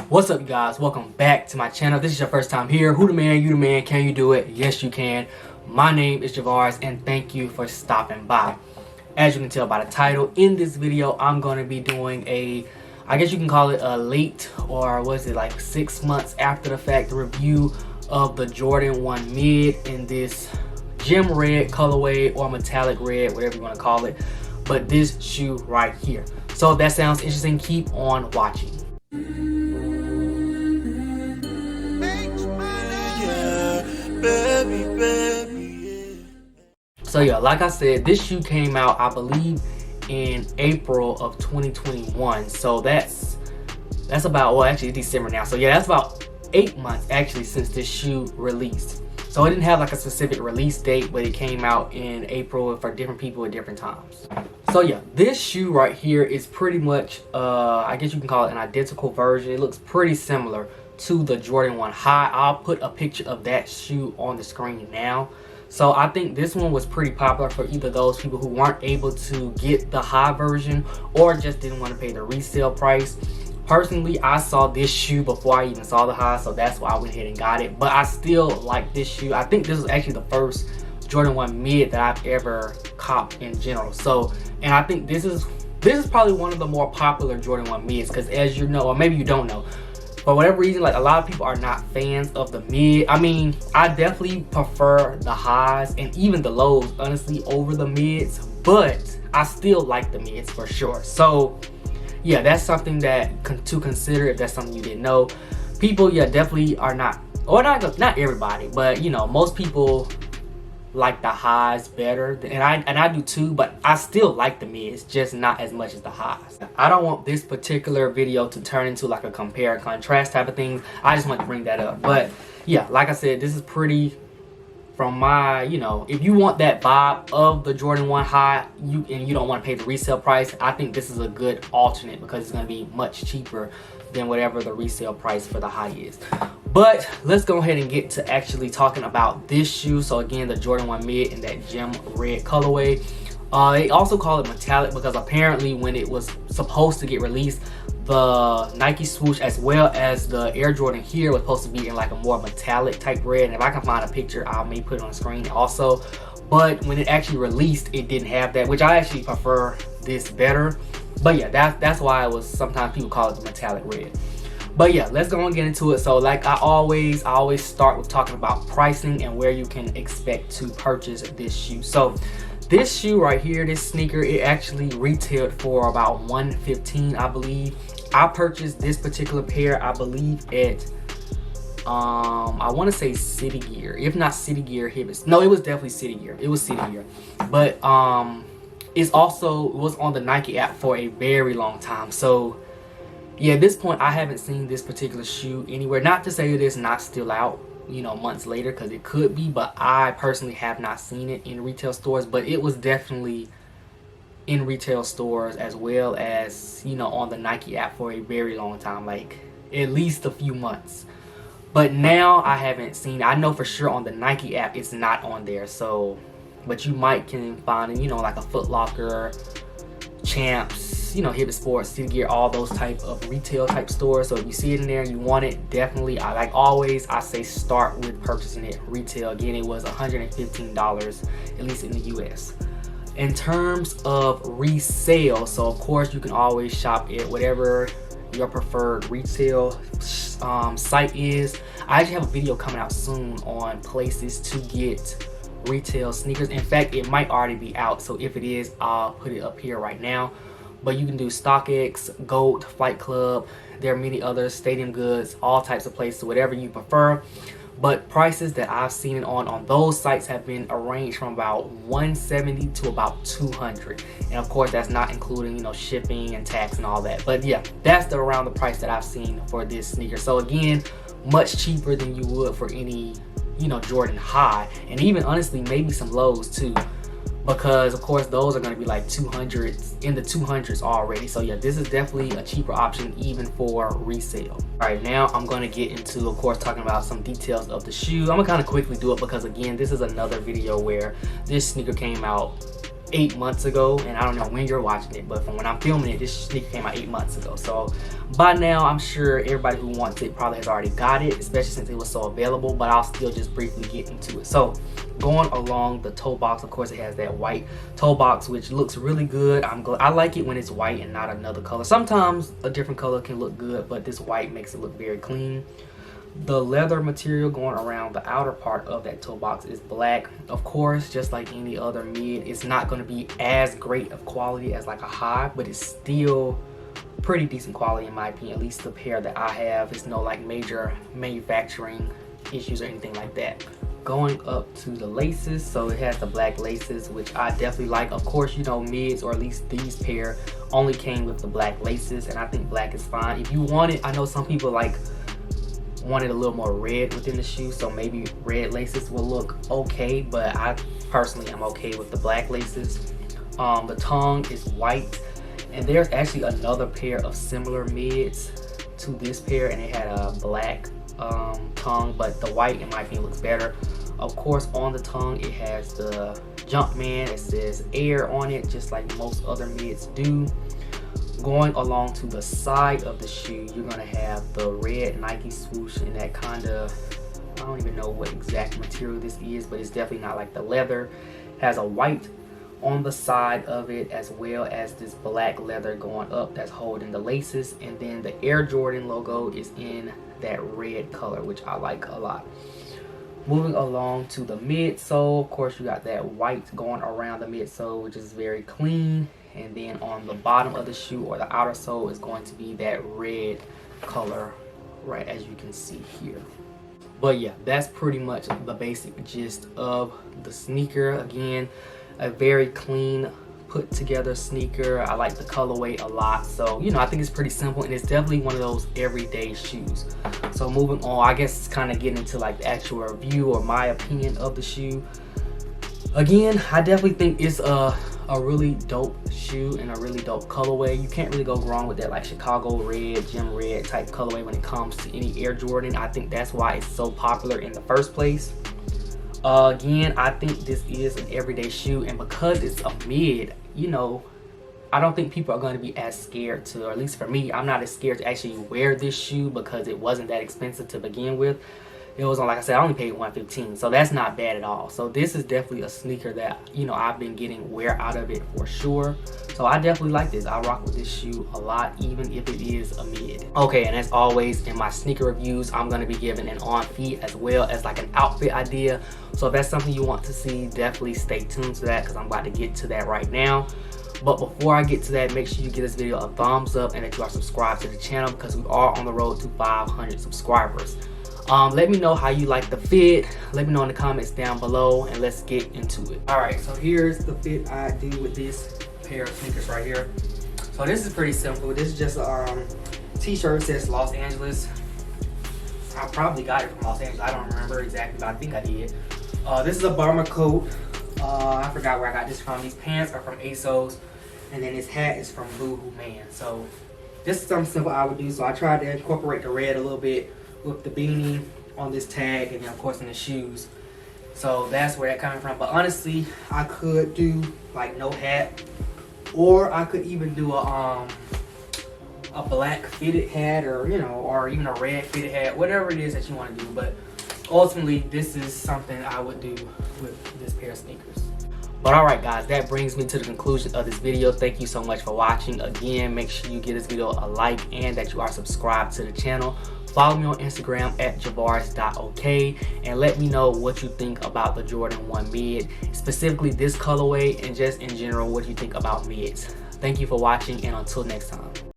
What's up, you guys? Welcome back to my channel. If this is your first time here, who the man, you the man, can you do it? Yes, you can. My name is Javars, and thank you for stopping by. As you can tell by the title, in this video, I'm going to be doing I guess you can call it a late, or was it like 6 months after the fact, review of the Jordan 1 mid in this gem red colorway or metallic red, whatever you want to call it. But this shoe right here. So if that sounds interesting, keep on watching. So yeah, like I said, this shoe came out, I believe, in April of 2021. So that's about, well, actually it's December now. So yeah, that's about 8 months actually since this shoe released. So it didn't have like a specific release date, but it came out in April for different people at different times. So yeah, this shoe right here is pretty much, I guess you can call it an identical version. It looks pretty similar to the Jordan 1 High. I'll put a picture of that shoe on the screen now. So I think this one was pretty popular for either those people who weren't able to get the high version or just didn't want to pay the resale price. Personally, I saw this shoe before I even saw the high, so that's why I went ahead and got it. But I still like this shoe. I think this was actually the first Jordan 1 mid that I've ever copped in general. So, and I think this is probably one of the more popular Jordan 1 mids, because as you know, or maybe you don't know, for whatever reason, like a lot of people are not fans of the mid. I mean, I definitely prefer the highs and even the lows, honestly, over the mids, but I still like the mids for sure. So yeah, that's something that to consider if that's something you didn't know. People, yeah, definitely are not, or not everybody, but you know, most people like the highs better, and I do too, but I still like the mids, just not as much as the highs. I don't want this particular video to turn into like a compare and contrast type of thing. I just want to bring that up. But yeah, like I said, this is pretty, from my, you know, if you want that vibe of the Jordan 1 High and you don't want to pay the resale price, I think this is a good alternate because it's going to be much cheaper than whatever the resale price for the high is. But let's go ahead and get to actually talking about this shoe. So again, the Jordan 1 mid in that gem red colorway. They also call it metallic because apparently when it was supposed to get released, the Nike swoosh as well as the Air Jordan here was supposed to be in like a more metallic type red. And if I can find a picture, I may put it on the screen also. But when it actually released, it didn't have that, which I actually prefer this better. But yeah, that's why it was, sometimes people call it the metallic red. But yeah, let's go and get into it. So like I always start with talking about pricing and where you can expect to purchase this shoe. So this shoe right here, this sneaker, it actually retailed for about $115, I believe. I purchased this particular pair, I believe, at I want to say City Gear. If not City Gear, Hibbets. No, it was definitely City Gear. It was City Gear. But it was on the Nike app for a very long time. So yeah, at this point, I haven't seen this particular shoe anywhere. Not to say it is not still out, you know, months later, because it could be, but I personally have not seen it in retail stores. But it was definitely in retail stores as well as, you know, on the Nike app for a very long time, like at least a few months. But now I haven't seen, I know for sure on the Nike app it's not on there. So, but you can find it, you know, like a Foot Locker, Champs, you know, Hibbett Sports, City Gear, all those type of retail type stores. So if you see it in there and you want it, definitely, like always, I say start with purchasing it retail. Again, it was $115, at least in the US. In terms of resale, so of course you can always shop at whatever your preferred retail site is. I actually have a video coming out soon on places to get retail sneakers. In fact, it might already be out, so if it is, I'll put it up here right now. But you can do StockX, GOAT, Flight Club, there are many others, Stadium Goods, all types of places, whatever you prefer. But prices that I've seen it on those sites have been arranged from about $170 to about $200. And of course, that's not including, you know, shipping and tax and all that. But yeah, that's around the price that I've seen for this sneaker. So again, much cheaper than you would for any, you know, Jordan High, and even honestly maybe some lows too, because of course those are going to be like 200s, in the 200s already. So yeah, this is definitely a cheaper option even for resale. All right, now I'm going to get into, of course, talking about some details of the shoe. I'm gonna kind of quickly do it because again, this is another video where this sneaker came out 8 months ago, and I don't know when you're watching it, but from when I'm filming it, this sneaker came out 8 months ago. So by now, I'm sure everybody who wants it probably has already got it, especially since it was so available, but I'll still just briefly get into it. So going along the toe box, of course, it has that white toe box, which looks really good. I like it when it's white and not another color. Sometimes a different color can look good, but this white makes it look very clean. The leather material going around the outer part of that toe box is black. Of course, just like any other mid, it's not going to be as great of quality as like a high, but it's still pretty decent quality in my opinion. At least the pair that I have, it's no like major manufacturing issues or anything like that. Going up to the laces, so it has the black laces, which I definitely like. Of course, you know, mids, or at least these pair, only came with the black laces, and I think black is fine. If you want it, I know some people like wanted a little more red within the shoe, so maybe red laces will look okay, but I personally am okay with the black laces. The tongue is white, and there's actually another pair of similar mids to this pair, and it had a black tongue, but the white in my opinion looks better. Of course, on the tongue it has the Jumpman. It says Air on it, just like most other mids do. Going along to the side of the shoe, you're gonna have the red Nike swoosh, and that kind of, I don't even know what exact material this is, but it's definitely not like the leather. It has a white on the side of it, as well as this black leather going up that's holding the laces, and then the Air Jordan logo is in that red color, which I like a lot. Moving along to the midsole, of course you got that white going around the midsole, which is very clean. And then on the bottom of the shoe, or the outer sole, is going to be that red color, right, as you can see here. But yeah, that's pretty much the basic gist of the sneaker. Again, a very clean, put together sneaker. I like the colorway a lot, so you know, I think it's pretty simple, and it's definitely one of those everyday shoes. So moving on, I guess it's kind of getting into like the actual review or my opinion of the shoe. Again, I definitely think it's a really dope shoe and a really dope colorway. You can't really go wrong with that like Chicago red, gym red type colorway when it comes to any Air Jordan. I think that's why it's so popular in the first place. Again, I think this is an everyday shoe, and because it's a mid, you know, I don't think people are going to be as scared to, or at least for me, I'm not as scared to actually wear this shoe because it wasn't that expensive to begin with. It was on, like I said, I only paid $115, so that's not bad at all. So this is definitely a sneaker that, you know, I've been getting wear out of it for sure. So I definitely like this. I rock with this shoe a lot, even if it is a mid. Okay, and as always in my sneaker reviews, I'm going to be giving an on feet as well as like an outfit idea. So if that's something you want to see, definitely stay tuned to that, because I'm about to get to that right now. But before I get to that, make sure you give this video a thumbs up and that you are subscribed to the channel, because we are on the road to 500 subscribers. Let me know how you like the fit. Let me know in the comments down below, and let's get into it. All right, so here's the fit I do with this pair of sneakers right here. So this is pretty simple. This is just a t-shirt that says Los Angeles. I probably got it from Los Angeles. I don't remember exactly, but I think I did. This is a bomber coat. I forgot where I got this from. These pants are from ASOS, and then this hat is from Boohoo Man. So this is something simple I would do. So I tried to incorporate the red a little bit with the beanie on this tag, and then of course in the shoes. So that's where that coming from. But honestly, I could do like no hat, or I could even do a black fitted hat, or you know, or even a red fitted hat, whatever it is that you want to do. But ultimately, this is something I would do with this pair of sneakers. But alright guys, that brings me to the conclusion of this video. Thank you so much for watching. Again, make sure you give this video a like and that you are subscribed to the channel. Follow me on Instagram at javaris.ok, and let me know what you think about the Jordan 1 mid, specifically this colorway, and just in general what you think about mids. Thank you for watching, and until next time.